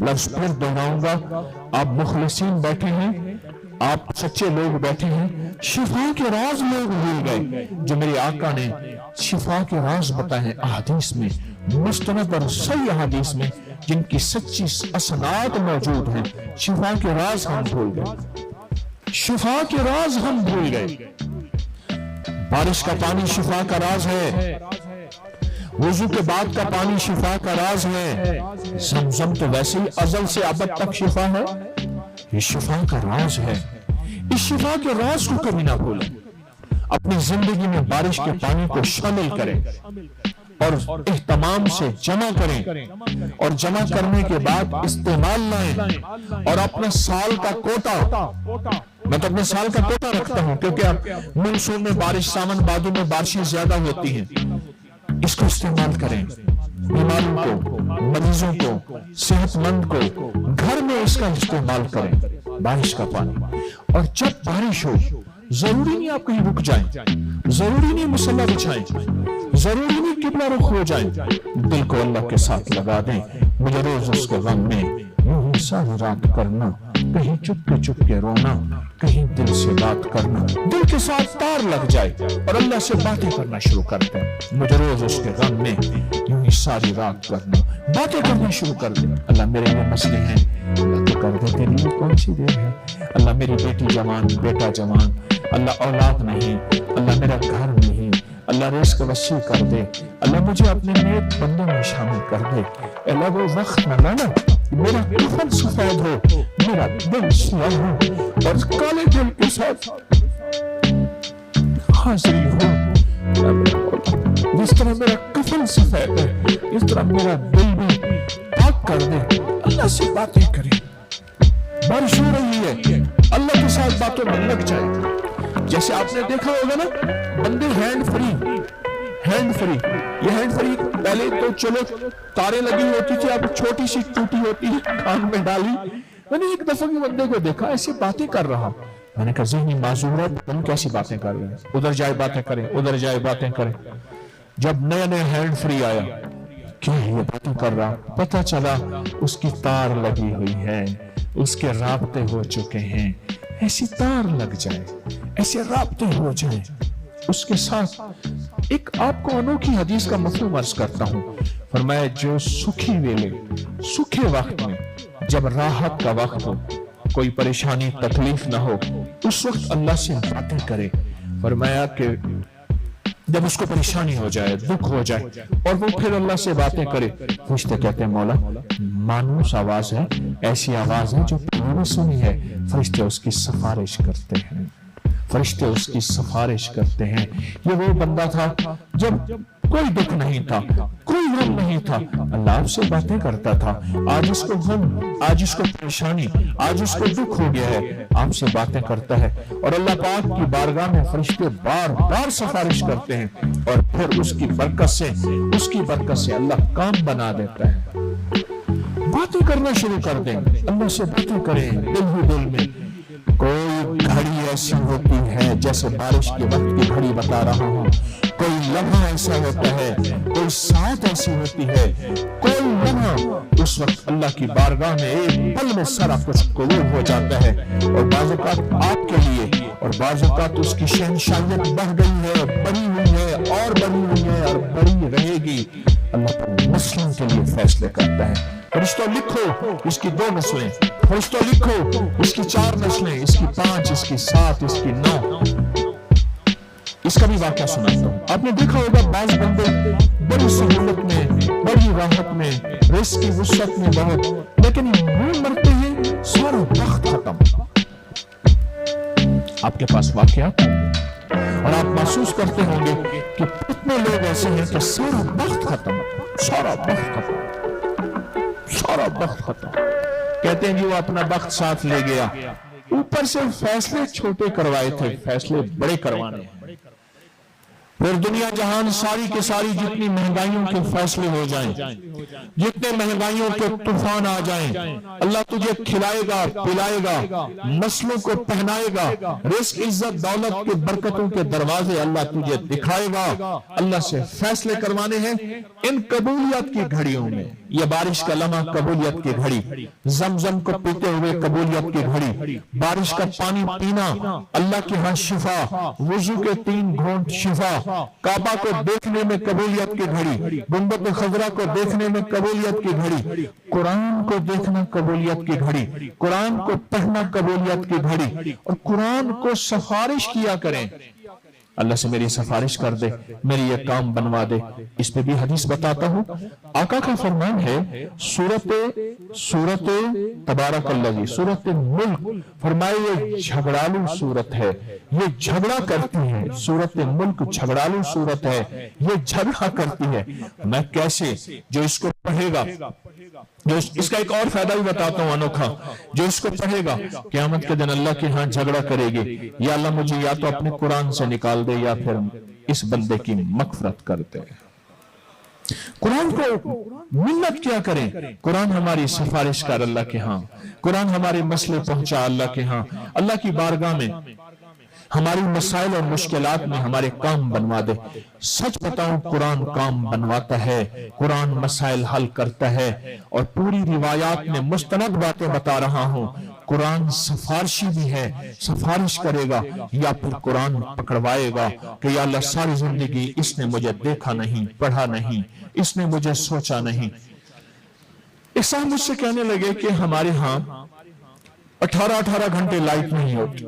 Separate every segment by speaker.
Speaker 1: لفظ پھر دہراؤں گا، آپ مخلصین بیٹھے ہیں، آپ سچے لوگ بیٹھے ہیں، شفا کے راز لوگ بھول گئے جو میرے آقا نے شفا کے راز بتائے ہیں احادیث میں، مستند اور صحیح احادیث میں، جن کی سچی اسناد موجود ہیں۔ شفا کے راز ہم بھول گئے، شفا کے راز ہم بھول گئے۔ بارش کا پانی شفا کا راز ہے، وضو کے بعد کا پانی شفا کا راز ہے، زمزم تو ویسے ہی ازل سے ابد تک شفا ہے، یہ شفا کا راز ہے۔ اس شفا کے راز کو کبھی نہ بھولیں، اپنی زندگی میں بارش کے پانی کو شامل کریں اور اہتمام سے جمع کریں، اور جمع کرنے کے بعد استعمال لائیں، اور اپنا سال کا کوٹا، میں تو اپنے سال کا کوٹا رکھتا ہوں کیونکہ مونسون میں بارش، ساون بھادو میں بارشیں زیادہ ہوتی ہیں، اس کو استعمال کریں، بیماروں کو، مریضوں کو، صحت مند کو، گھر میں اس کا استعمال کریں بارش کا پانی۔ اور جب بارش ہو ضروری نہیں آپ کہیں رک جائیں، ضروری نہیں مصلی بچھائیں، ضروری نہیں قبلہ رخ ہو جائیں، دل کو اللہ کے ساتھ لگا دیں۔ مجھے روز اس کے غم میں یوں ہی ساری رات کرنا، کہیں چپ کے رونا، کہیں دل سے بات کرنا، دل کے ساتھ تار لگ جائے اور اللہ سے باتیں کرنا شروع کر دیں۔ مجھے روز اس کے غم میں یوں ہی ساری رات کرنا، باتیں کرنا شروع کر دیں۔ اللہ میرے یہ مسئلے ہیں، اللہ تو کر دے، تیری لیے کون سی دیر ہے۔ اللہ میری بیٹی جوان، بیٹا جوان، اللہ اولاد نہیں، اللہ میرا گھر نہیں، اللہ رزق وسیع کر دے، اللہ مجھے اپنے نیک بندوں میں شامل کر دے۔ اللہ وہ وقت نہ لانا میرا کفن سفید ہو، میرا دل سیاہ ہو، اور کالے دل کے ساتھ حاضری ہو۔ جس طرح میرا کفن سفید ہے، اس طرح میرا دل بھی پاک کر دے۔ اللہ سے باتیں کریں، بارش ہو رہی ہے، اللہ کے ساتھ باتوں میں لگ جائے۔ جیسے آپ نے دیکھا ہوگا نا، بندے ہینڈ فری، یہ ہینڈ فری پہلے تو چلو تاریں لگی ہوتی تھی، اب چھوٹی سی ٹوٹی ہوتی ہے، کان میں ڈالی۔ میں نے ایک دفعہ کے بندے کو دیکھا ایسی باتیں کر رہا، میں نے کہا ذہنی معذورت، تم کیسی باتیں کر رہے ہیں، ادھر جائے باتیں کریں، ادھر جائے باتیں کریں۔ جب نیا ہینڈ فری آیا، کیا یہ باتیں کر رہا، پتہ چلا اس کی تار لگی ہوئی ہے، اس کے رابطے ہو چکے ہیں۔ ایسی تار لگ جائے، ایسے رابطے ہو جائیں اس کے ساتھ۔ ایک آپ کو انوکھی حدیث کا مفہوم عرض کرتا ہوں، فرمایا جو سکھی ویلے، سکھے وقت میں، جب راحت کا وقت ہو، کوئی پریشانی تکلیف نہ ہو، اس وقت اللہ سے باتیں کرے۔ فرمایا کہ جب اس کو پریشانی ہو جائے، دکھ ہو جائے، اور وہ پھر اللہ سے باتیں کرے، فرشتے کہتے ہیں مولا مانوس آواز ہے، ایسی آواز ہے جو میں نے سنی ہے۔ فرشتے اس کی سفارش کرتے ہیں، فرشتے اس کی سفارش کرتے ہیں۔ یہ وہ بندہ تھا جب کوئی دکھ نہیں تھا، کوئی غم نہیں تھا، اللہ آپ سے باتیں کرتا تھا۔ آج اس کو غم، آج اس کو پریشانی، آج اس کو دکھ ہو گیا ہے، آپ سے باتیں کرتا ہے، اور اللہ پاک کی بارگاہ میں فرشتے بار بار سفارش کرتے ہیں، اور پھر اس کی برکت سے اللہ کام بنا دیتا ہے۔ باتیں کرنا شروع کر دیں، اللہ سے باتیں کریں دل ہی دل میں۔ کوئی گھڑی ایسی ہوتی ہے جیسے بارش کے وقت کی گھڑی بتا رہا ہوں، کوئی لمحہ ایسا ہوتا ہے، کوئی ساتھ ایسی ہوتی ہے، کوئی لمحہ اس وقت اللہ کی بارگاہ میں ایک پل میں سارا کچھ قبول ہو جاتا ہے، اور بعض اوقات آپ کے لیے، اور بعض اوقات اس کی شہنشاہیت بڑھ گئی ہے، بڑی ہوئی ہے، اور بڑی ہوئی ہے، اور بڑی رہے گی۔ اللہ نسلوں کے لیے فیصلے کرتا ہے۔ فرشتوں لکھو اس کی 2 نسلیں، فرشتوں لکھو اس کی 4 نسلیں، اس کی 5، اس کی 7، اس کی 9۔ اس کا بھی واقعہ سناتا ہوں۔ آپ نے دیکھا ہوگا بعض بندے بڑی سہولت میں، بڑی راحت میں، رزق کی وسعت میں بہت، لیکن وہ مرتے ہیں سارا وقت ختم۔ آپ کے پاس واقعات اور آپ محسوس کرتے ہوں گے کہ کتنے لوگ ایسے ہیں کہ سارا وقت ختم، سارا وقت ختم، سارا وقت ختم۔ کہتے ہیں جی وہ اپنا وقت ساتھ لے گیا، اوپر سے فیصلے چھوٹے کروائے تھے، فیصلے بڑے کروانے ہیں۔ پھر دنیا جہان ساری کے ساری جتنی مہنگائیوں کے فیصلے ہو جائیں، जितने महंगाइयों के तूफान आ जाएं, अल्लाह तुझे खिलाएगा, पिलाएगा, नस्लों को पहनाएगा, रिस्क, इज्जत, दौलत के बरकतों के दरवाजे अल्लाह तुझे दिखाएगा। अल्लाह से फैसले करवाने हैं इन कबूलियत की घड़ियों में। यह बारिश का लम्हा कबूलियत की घड़ी, जमजम को पीते हुए कबूलियत की घड़ी, बारिश का पानी पीना अल्लाह के यहाँ शिफा, वुजू के 3 घूंट शिफा, काबा को देखने में कबूलियत की घड़ी, गुंबद खजरा को देखने में कबूलियत की घड़ी, कुरान को देखना कबूलियत की घड़ी, कुरान को पढ़ना कबूलियत की घड़ी, और कुरान को सिफारिश किया करें, अल्लाह से मेरी सिफारिश कर दे, मेरी ये काम बनवा दे। इस पे भी हदीस बताता हूँ। आका का फरमान है सूरत तबारकल्लाह, सूरत मुल्क, फरमाए ये झगड़ालू सूरत है, ये झगड़ा करती है। सूरत मुल्क झगड़ालू सूरत है, ये झगड़ा करती है। मैं कैसे, जो इसको पढ़ेगा, जो इसका एक और फायदा भी बताता हूं अनोखा, जो इसको पढ़ेगा क़यामत के दिन अल्लाह के हाथ झगड़ा करेगी, या अल्लाह मुझे या तो अपने कुरान से निकाल दे या फिर इस बंदे की मगफरत कर दे। कुरान को मिन्नत क्या करें, कुरान हमारी सिफारिश कर अल्लाह के हां, कुरान हमारे मसले पहुंचा अल्लाह के हां, अल्लाह की बारगाह में हमारी मसाइल और मुश्किलात में हमारे काम बनवा दे। सच बताऊं, कुरान काम बनवाता है, कुरान मसाइल हल करता है, और पूरी रिवायात में मुस्तनद बातें बता रहा हूं। कुरान सिफारिशी भी है, सिफारिश करेगा या फिर कुरान पकड़वाएगा कि या अल्लाह सारी जिंदगी इसने मुझे देखा नहीं, पढ़ा नहीं, इसने मुझे सोचा नहीं। एक साहब मुझसे कहने लगे कि हमारे यहाँ 18-18 घंटे लाइट नहीं होती,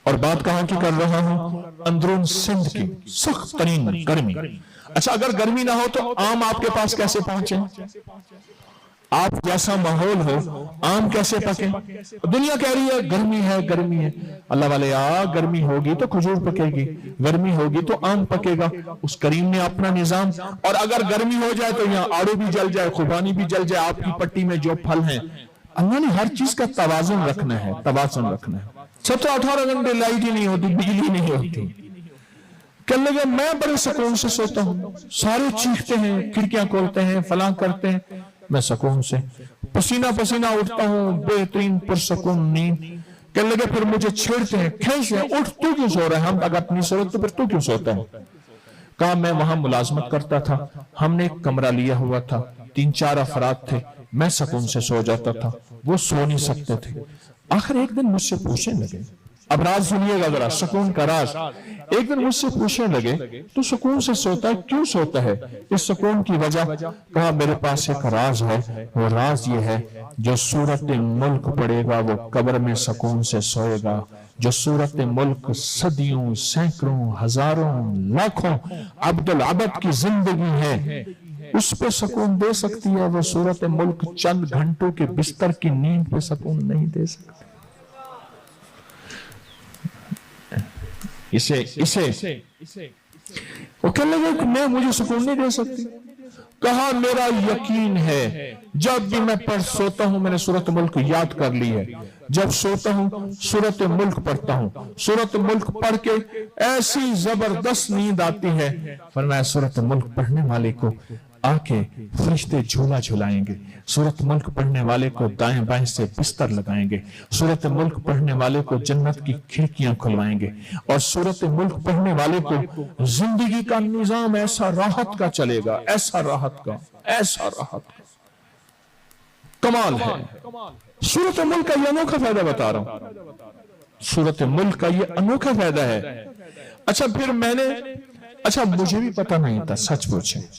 Speaker 1: और बात कहां की कर रहा हूं, अंदरून सिंध की सख्त तरीन गर्मी। अच्छा, अगर गर्मी ना हो तो आम आपके पास कैसे पहुंचे? आप जैसा माहौल हो, आम कैसे पके? दुनिया कह रही है गर्मी है, गर्मी है। अल्लाह वाले, गर्मी होगी तो खजूर पकेगी, गर्मी होगी तो आम पकेगा। उस करीम ने अपना निजाम, और अगर गर्मी हो जाए तो यहाँ आड़ू भी जल जाए, खुबानी भी जल जाए, आपकी पट्टी में जो फल है। अल्लाह ने हर चीज का तवाजुन रखना है, तवाजुन रखना है। 17-18 घंटे लाइट ही नहीं होती, बिजली नहीं होती। कहने लगे मैं बड़े सुकून से सोता हूँ, सारे चीखते हैं, खिड़कियां खोलते हैं, फलां करते हैं, मैं सुकून से पसीना पसीना उठता हूँ, बेहतरीन पुरसुकून नींद। कहने लगे फिर मुझे छेड़ते हैं, खींचते हैं, उठ तू क्यों सो रहा है, हम अगर अपनी सोते तो फिर तू क्यों सोता है? कहा मैं वहां मुलाजमत करता था, हमने एक कमरा लिया हुआ था, 3-4 अफराद थे, मैं सुकून से सो जाता था, वो सो नहीं सकते थे। आखिर एक दिन मुझसे पूछने लगे, अब राज सुनिएगा जरा, सुकून का राज। एक दिन मुझसे पूछने लगे तू सुकून से सोता है, क्यों सोता है, इस सुकून की वजह? कहा मेरे पास एक राज है, वो राज ये है, जो सूरत मुल्क पढ़ेगा वो कब्र में सुकून से सोएगा। जो सूरत मुल्क सदियों, सैकड़ों, हजारों, लाखों अब्दुल अबद की जिंदगी है, उस पे सुकून दे सकती है, वो सूरत मुल्क चंद घंटों के बिस्तर की नींद पे सुकून नहीं दे सकती। इसे वो कहने लगे मैं, मुझे सुकून नहीं दे सकती। कहा मेरा यकीन है, जब भी मैं पढ़ सोता हूं, मैंने सूरत मुल्क याद कर ली है, जब सोता हूं सूरत मुल्क पढ़ता हूं, सूरत मुल्क पढ़ के ऐसी जबरदस्त नींद आती है, फरमाया सूरत मुल्क पढ़ने वाले को आके फरिश्ते झूला झुलाएंगे, सूरत मुल्क पढ़ने वाले को दाएं बाएं से बिस्तर लगाएंगे, सूरत मुल्क पढ़ने वाले को जन्नत की खिड़कियां खुलवाएंगे, और सूरत मुल्क पढ़ने वाले को जिंदगी का निजाम ऐसा राहत का चलेगा, ऐसा राहत का, ऐसा राहत का। कमाल है। सूरत मुल्क का ये अनोखा फायदा बता रहा हूं, सूरत मुल्क का ये अनोखा फायदा है। अच्छा फिर अच्छा मुझे भी पता नहीं था, सच पूछे,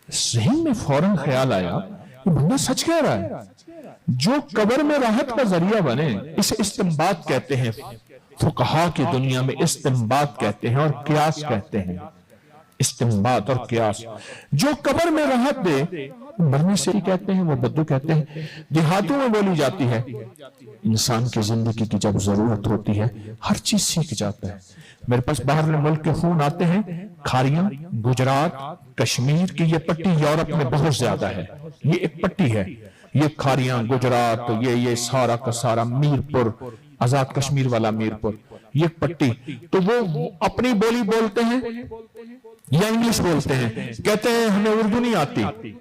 Speaker 1: ज़हन में फौरन ख्याल आया ये बंदा सच कह रहा है, जो कब्र में राहत का जरिया बने, इसे इस्तिंबात कहते हैं, फुकहा की दुनिया में इस्तिंबात कहते हैं और कियास कहते हैं। इस्तिंबात और कियास, जो कब्र में राहत दे, मरने से ही कहते हैं, वो बद्दू कहते हैं, देहातों में बोली जाती है। इंसान की जिंदगी की जब जरूरत होती है हर चीज सीख जाता है। मेरे पास बाहर मुल्क के फोन आते हैं, खारियां, गुजरात, कश्मीर की ये पट्टी यूरोप में बहुत ज्यादा है, ये एक पट्टी है, ये खारियां, गुजरात, ये सारा का सारा मीरपुर, आजाद कश्मीर वाला मीरपुर, ये पट्टी, तो वो अपनी बोली बोलते हैं, या इंग्लिश बोलते हैं, कहते हैं हमें उर्दू नहीं आती।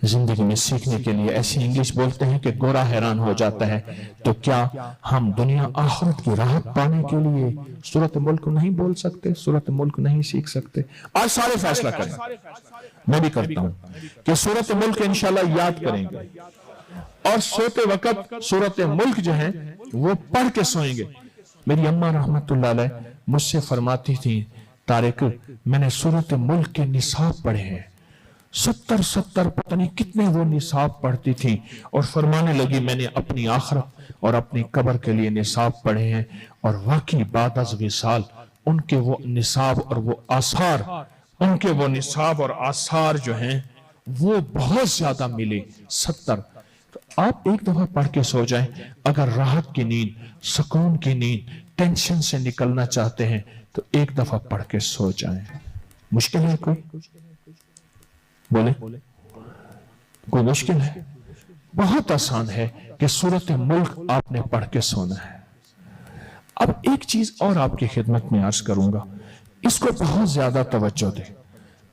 Speaker 1: जिंदगी में सीखने के लिए ऐसी इंग्लिश बोलते हैं कि गोरा हैरान हो जाता है। तो क्या हम दुनिया आखिरत की राहत पाने के लिए सूरत मुल्क नहीं बोल सकते, सूरत मुल्क नहीं सीख सकते? आज सारे फैसला करें, मैं भी करता हूं कि सूरत मुल्क इंशाल्लाह याद करेंगे और सोते वक्त सूरत मुल्क जो है वो पढ़ के सोएंगे। मेरी अम्मा रहमतुल्लाह अलैह मुझसे फरमाती थी, तारिक मैंने सूरत मुल्क के निसाब पढ़े हैं, 70 पता नहीं कितने वो निसाब पढ़ती थी, और फरमाने लगी मैंने अपनी आखिरत और अपनी कब्र के लिए निसाब पढ़े हैं, और वाकई बाद अज़ विसाल उनके वो निसाब और वो आसार, उनके वो निसाब और आसार जो हैं वो बहुत ज्यादा मिले, 70। तो आप एक दफा पढ़ के सो जाएं। अगर राहत की नींद, सुकून की नींद, टेंशन से निकलना चाहते हैं तो एक दफा पढ़ के सो जाएं। मुश्किल है कोई? बोले कोई मुश्किल है? बहुत आसान है कि सूरत मुल्क आपने पढ़ के सोना है। अब एक चीज और आपकी खिदमत में अर्ज करूंगा, इसको बहुत ज्यादा तवज्जो दे।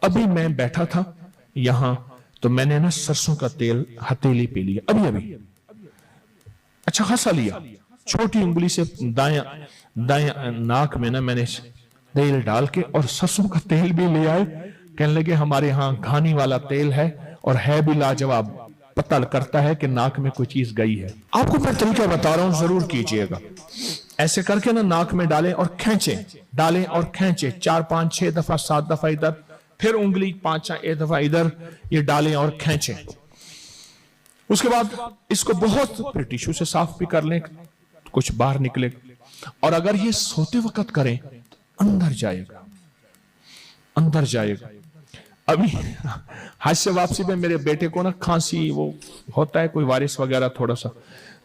Speaker 1: अभी मैं बैठा था यहां तो मैंने ना सरसों का तेल हथेली पी लिया, अभी अच्छा खासा लिया, छोटी उंगली से दाएं नाक में ना मैंने तेल डाल के और सरसों का तेल भी ले आए। कहने लगे हमारे यहाँ घानी वाला तेल है और है भी लाजवाब, पता करता है कि नाक में कोई चीज गई है। आपको मैं तरीका बता रहा हूं, जरूर कीजिएगा। ऐसे करके ना नाक में डालें और खींचें, डालें और खींचें 4, 5, 6 दफा, 7 दफा इधर, फिर उंगली 5 या 1 दफा इधर, ये डालें और खींचें। उसके बाद इसको बहुत फिर टिश्यू से साफ भी कर लें, कुछ बाहर निकले। और अगर ये सोते वक्त करें तो अंदर जाएगा, अंदर जाएगा। अभी हज से वापसी में मेरे बेटे को ना खांसी वो होता है, कोई वायरस वगैरह थोड़ा सा,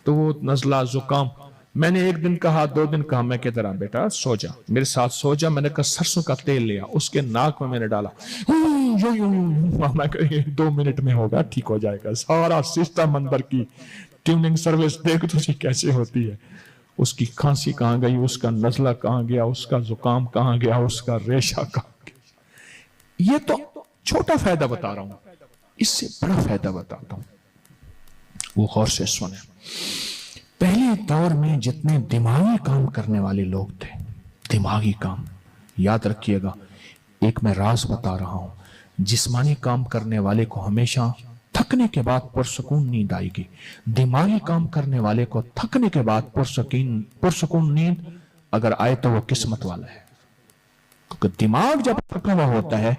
Speaker 1: तो वो नजला जुकाम। मैंने 1 दिन कहा, 2 दिन कहा, मैं कहता रहा बेटा सो जा, मेरे साथ सो जा। मैंने कहा सरसों का तेल लिया, उसके नाक में मैंने डाला, मैं कहा 2 मिनट में होगा, ठीक हो जाएगा। सारा सिस्टम अंदर की ट्यूनिंग सर्विस देख तुझे कैसे होती है। उसकी खांसी कहाँ गई, उसका नजला कहाँ गया, उसका जुकाम कहाँ गया, उसका रेशा कहाँ गया। ये तो छोटा फायदा बता रहा हूं, इससे बड़ा फायदा बताता हूं, वो गौर से सुने। पहले दौर में जितने दिमागी काम करने वाले लोग थे, दिमागी काम, याद रखिएगा, एक मैं राज बता रहा हूं, जिस्मानी काम करने वाले को हमेशा थकने के बाद पुरसुकून नींद आएगी, दिमागी काम करने वाले को थकने के बाद पुरसुकून नींद अगर आए तो वो किस्मत वाला है। क्योंकि दिमाग जब थका हुआ होता है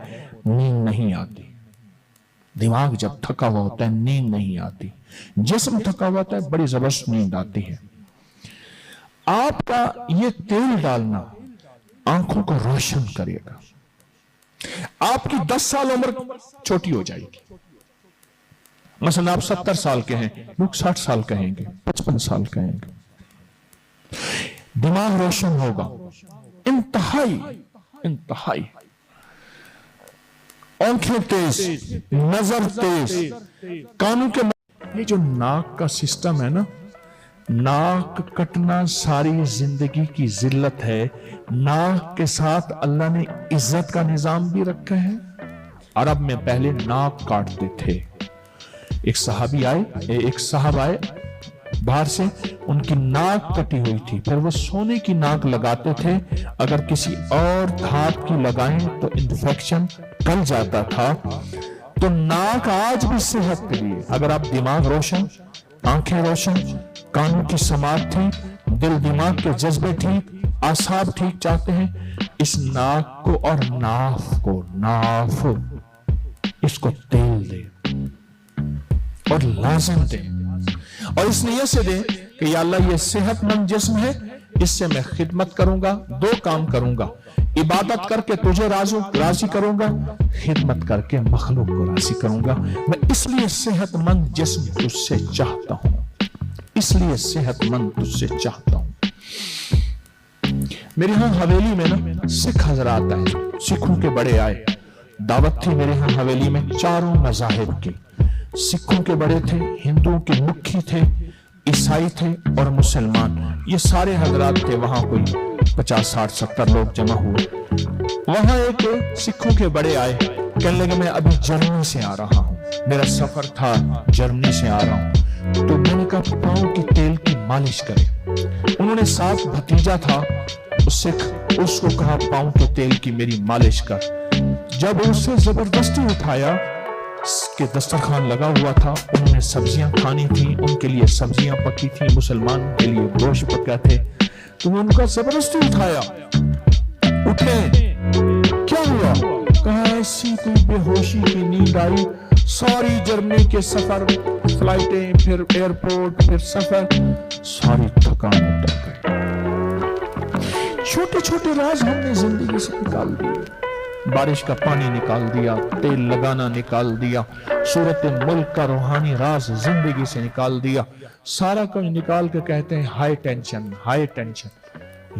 Speaker 1: नींद नहीं आती, दिमाग जब थका हुआ होता है नींद नहीं आती, जिस्म थका हुआ होता है बड़ी जबरदस्त नींद आती है। आपका ये तेल डालना आंखों को रोशन करेगा, आपकी 10 साल उम्र छोटी हो जाएगी। मसलन आप 70 साल के हैं, लोग 60 साल कहेंगे, 55 साल कहेंगे। दिमाग रोशन होगा, इंतहाई इंतहाई, आंखें तेज, नजर तेज, कानों के। ये जो नाक का सिस्टम है ना, नाक कटना सारी जिंदगी की जिल्लत है। नाक के साथ अल्लाह ने इज्जत का निजाम भी रखा है। अरब में पहले नाक काटते थे। एक साहब आए बाहर से, उनकी नाक कटी हुई थी, फिर वो सोने की नाक लगाते थे। अगर किसी और धात की लगाएं तो इन्फेक्शन गल जाता था। तो नाक आज भी सेहत के लिए, अगर आप दिमाग रोशन, आंखें रोशन, कानों की समात ठीक, दिल दिमाग के जज्बे ठीक, आसाब ठीक चाहते हैं, इस नाक को और नाफ इसको तेल दे और लाजिम दे, और इस नियत से दे कि या अल्लाह ये सेहतमंद जिस्म है, इससे मैं खिदमत करूंगा, 2 काम करूंगा, इबादत करके तुझे राजी करूंगा, खिदमत करके मखलूक को राजी करूंगा। मैं इसलिए सेहतमंद जिस्म तुझसे चाहता हूं, इसलिए सेहतमंद तुझसे चाहता हूं। मेरे यहां हवेली में ना सिख हजरात आए, सिखों के बड़े आए, दावत थी मेरे यहां हवेली में 4 मज़ाहिब की। सिखों के बड़े थे, हिंदुओं के मुखी थे, عیسائی تھے اور مسلمان، یہ سارے حضرات تھے، وہاں کوئی 50 60 70 لوگ جمع ہوئے۔ وہاں ایک سکھوں کے بڑے آئے، کہنے لگے میں ابھی جرمنی سے آ رہا ہوں، میرا سفر تھا، جرمنی سے آ رہا ہوں۔ تو میں نے کہا پاؤں کے تیل کی مالش کرے۔ انہوں نے ساتھ بھتیجا تھا سکھ، اس کو کہا پاؤں کے تیل کی میری مالش کر۔ جب اسے زبردستی اٹھایا کہ دسترخوان لگا ہوا تھا، انہوں نے سبزیاں کھانی تھی، ان کے لیے سبزیاں پکی تھی، مسلمان کے لیے گوشت پکا تھے، تو ان کا زبردستی اٹھایا۔ اٹھے، کیا ہوا؟ کہا ایسی کوئی بے ہوشی کی نیند آئی، ساری جرمنی کے سفر، فلائٹیں، پھر ایئرپورٹ، پھر سفر، ساری تھکان اتر گئی۔ چھوٹے چھوٹے راز ہم نے زندگی سے نکال دیے، بارش کا پانی نکال دیا، تیل لگانا نکال دیا، صورت ملک کا روحانی راز زندگی سے نکال دیا، سارا کوئی نکال کے کہتے ہیں ہائی ٹینشن، ہائی ٹینشن۔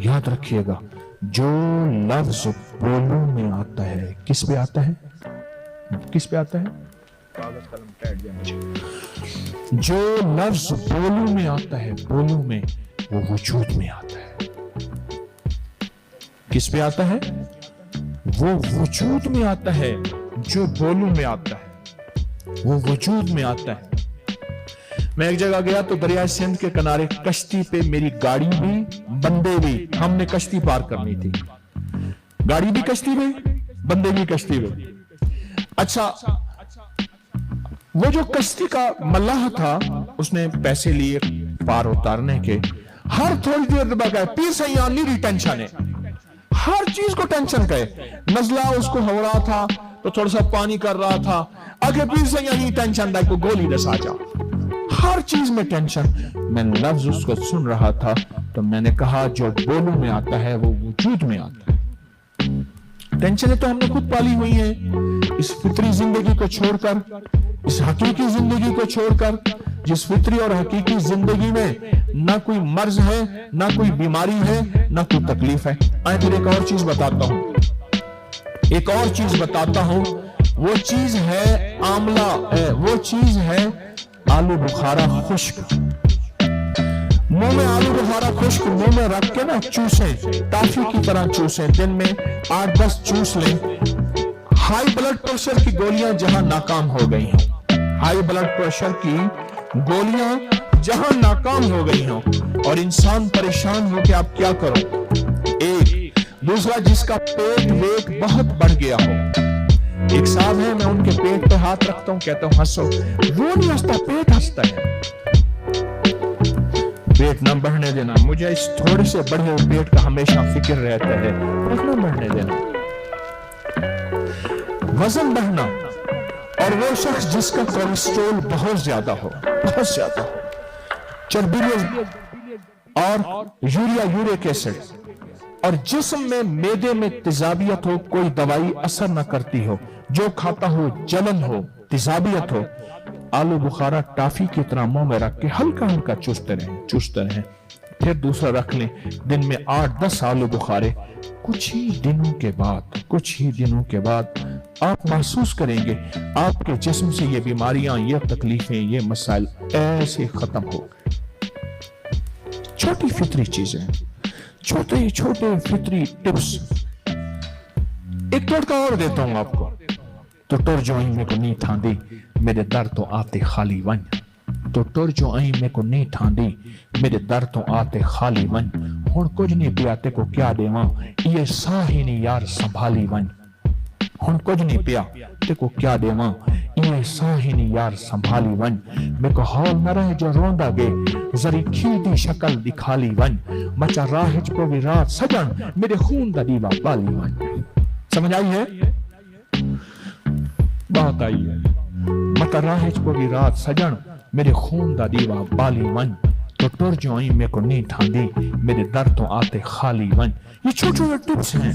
Speaker 1: یاد رکھیے گا، جو لفظ بولوں میں آتا ہے، کس پہ آتا ہے؟ کس پہ آتا ہے؟ کاغذ قلم بیٹھ گیا مجھے۔ جو لفظ بولوں میں آتا ہے، بولوں میں، وہ وجود میں آتا ہے۔ کس پہ آتا ہے؟ وہ وجود میں آتا ہے۔ جو بولوں میں آتا ہے وہ وجود میں آتا ہے۔ میں ایک جگہ گیا تو دریائے سندھ کے کنارے کشتی پہ میری گاڑی بھی، بندے بھی، ہم نے کشتی پار کرنی تھی، گاڑی بھی کشتی پہ، بندے بھی کشتی پہ۔ اچھا، وہ جو کشتی کا ملاح تھا اس نے پیسے لیے پار اتارنے کے، ہر تھوڑی دیر بعد کہا پیر سیاں نیری ٹینشن ہے، ہر چیز کو ٹینشن کہے، نزلہ اس کو ہو رہا تھا تو تھوڑا سا پانی کر رہا تھا، اگر پیر سیاں ہی ٹینشن دائی کو گولی دسا جا، ہر چیز میں ٹینشن۔ میں لفظ اس کو سن رہا تھا تو میں نے کہا جو بولوں میں آتا ہے وہ وجود میں آتا ہے۔ ٹینشنیں تو ہم نے خود پالی ہوئی ہیں، اس فطری زندگی کو چھوڑ کر، اس حقیقی زندگی کو چھوڑ کر، جس فطری اور حقیقی زندگی میں نہ کوئی مرض ہے، نہ کوئی بیماری ہے، نہ کوئی تکلیف ہے۔ آئے پھر ایک اور چیز بتاتا ہوں، ایک اور چیز بتاتا ہوں، وہ چیز ہے آملہ، وہ چیز ہے آلو بخارا خشک۔ منہ میں آلو بخارا خشک منہ میں رکھ کے نا چوسیں، ٹافی کی طرح چوسیں، دن میں 8-10 چوس لیں۔ ہائی بلڈ پریشر کی گولیاں جہاں ناکام ہو گئی ہیں، ہائی بلڈ پریشر کی گولیاں جہاں ناکام ہو گئی ہوں اور انسان پریشان ہو کہ آپ کیا کرو، ایک دوسرا جس کا پیٹ ویٹ بہت بڑھ گیا ہو، ایک صاحب ہے، میں ان کے پیٹ پہ ہاتھ رکھتا ہوں، کہتا ہوں ہنسو، وہ نہیں ہنستا، پیٹ ہنستا ہے۔ پیٹ نہ بڑھنے دینا، مجھے اس تھوڑے سے بڑھے ہوئے پیٹ کا ہمیشہ فکر رہتا ہے، پیٹ نہ بڑھنے دینا۔ وزن بڑھنا، اور وہ شخص جس کا کولیسٹرول بہت زیادہ ہو، بہت زیادہ ہو، چربی اور یوریک ایسڈ، اور جسم میں معدے میں تیزابیت ہو، کوئی دوائی اثر نہ کرتی ہو، جو کھاتا ہو جلن ہو، تیزابیت ہو، آلو بخارا ٹافی کی طرح منہ میں رکھ کے ہلکا ہلکا چوستے رہیں، پھر دوسرا رکھ لیں، دن میں 8-10 آلو بخارے۔ کچھ ہی دنوں کے بعد آپ محسوس کریں گے آپ کے جسم سے یہ بیماریاں، یہ تکلیفیں، یہ مسائل ایسے ختم ہو گئے۔ چھوٹی فطری چیزیں، چھوٹے فطری ٹپس۔ ایک ٹوٹکا اور دیتا ہوں آپ کو، تو ٹر جو آئیں میں کو نہیں تھاندی میرے در تو آتے خالی ون، تو ٹر جو آئیں میں کو نہیں تھاندی میرے در تو آتے خالی ون، ہن کچھ نہیں پیا تے کو کیا دیواں، یہ ساہ ہی نہیں یار سنبھالی ون، ہن کچھ نہیں پیا تے کو کیا دیواں، یہ ساہ ہی نہیں یار سنبھالی ون، میں کو حال نہ رہے جو روندا گے، ذری کھیدی شکل دکھالی ون، مچا راہج کو بھی رات سجن میرے خون دا دیوا بالی ون۔ سمجھ آئی ہے؟ بات آئی ہے۔ مچا راہج کو بھی رات سجن میرے خون دا دیوا بالی ون، تو ٹر جو آئیں میں کو نہیں تھاندی میرے در تو آتے خالی ون۔ یہ چھوٹے ٹپس ہیں۔